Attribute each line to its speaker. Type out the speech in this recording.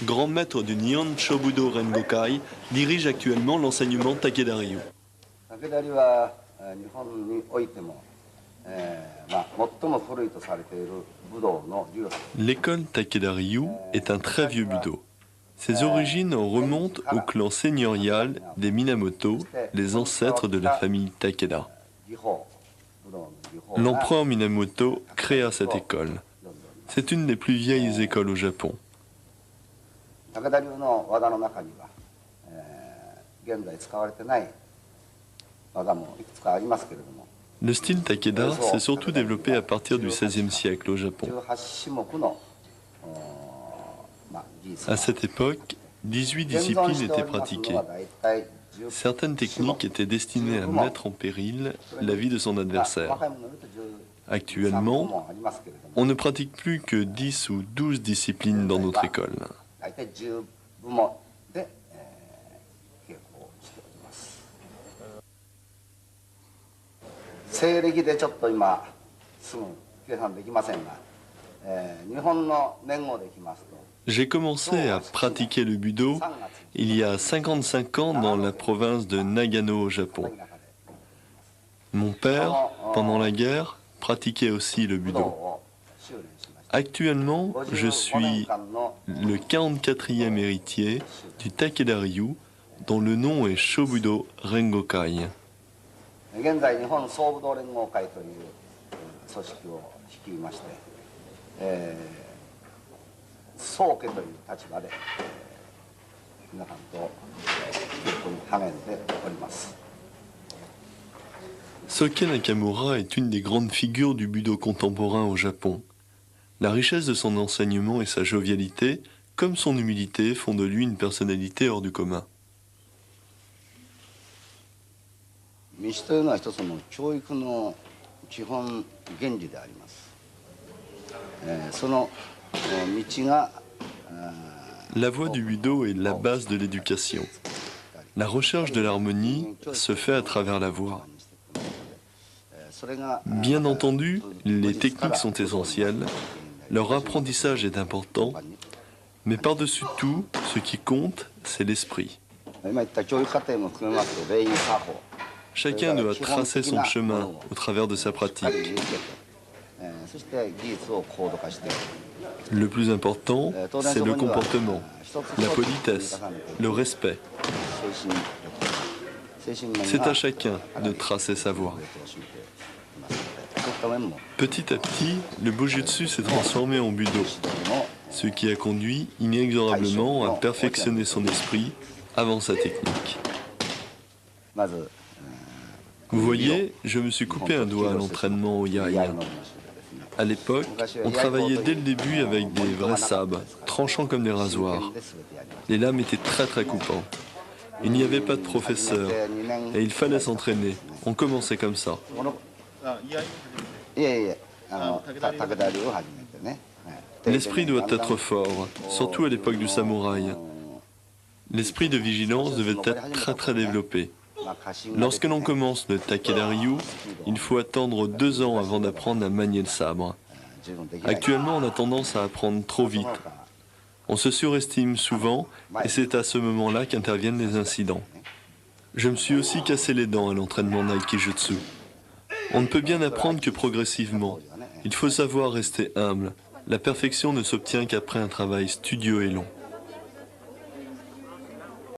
Speaker 1: grand maître du Nihon Shobudo Rengokai, dirige actuellement l'enseignement Takeda-ryu. L'école Takeda-ryu est un très vieux budo. Ses origines remontent au clan seigneurial des Minamoto, les ancêtres de la famille Takeda. L'empereur Minamoto créa cette école. C'est une des plus vieilles écoles au Japon. Le style Takeda s'est surtout développé à partir du XVIe siècle au Japon. À cette époque, 18 disciplines étaient pratiquées. Certaines techniques étaient destinées à mettre en péril la vie de son adversaire. Actuellement, on ne pratique plus que 10 ou 12 disciplines dans notre école. J'ai commencé à pratiquer le budo il y a 55 ans dans la province de Nagano au Japon. Mon père, pendant la guerre, pratiquait aussi le budo. Actuellement, je suis le 44e héritier du Takeda-ryu, dont le nom est Shobudo Rengokai. Soke Nakamura est une des grandes figures du budo contemporain au Japon. La richesse de son enseignement et sa jovialité, comme son humilité, font de lui une personnalité hors du commun. La voie du budo est la base de l'éducation. La recherche de l'harmonie se fait à travers la voix. Bien entendu, les techniques sont essentielles, leur apprentissage est important, mais par-dessus tout, ce qui compte, c'est l'esprit. Chacun doit tracer son chemin au travers de sa pratique. Le plus important, c'est le comportement, la politesse, le respect. C'est à chacun de tracer sa voie. Petit à petit, le Bujutsu s'est transformé en budo, ce qui a conduit inexorablement à perfectionner son esprit avant sa technique. Vous voyez, je me suis coupé un doigt à l'entraînement au yai. À l'époque, on travaillait dès le début avec des vrais sabres, tranchants comme des rasoirs. Les lames étaient très coupantes. Il n'y avait pas de professeur et il fallait s'entraîner. On commençait comme ça. L'esprit doit être fort, surtout à l'époque du samouraï. L'esprit de vigilance devait être très développé. Lorsque l'on commence le Takeda-ryu, il faut attendre 2 ans avant d'apprendre à manier le sabre. Actuellement, on a tendance à apprendre trop vite. On se surestime souvent et c'est à ce moment-là qu'interviennent les incidents. Je me suis aussi cassé les dents à l'entraînement d'Aikijutsu. On ne peut bien apprendre que progressivement. Il faut savoir rester humble. La perfection ne s'obtient qu'après un travail studieux et long.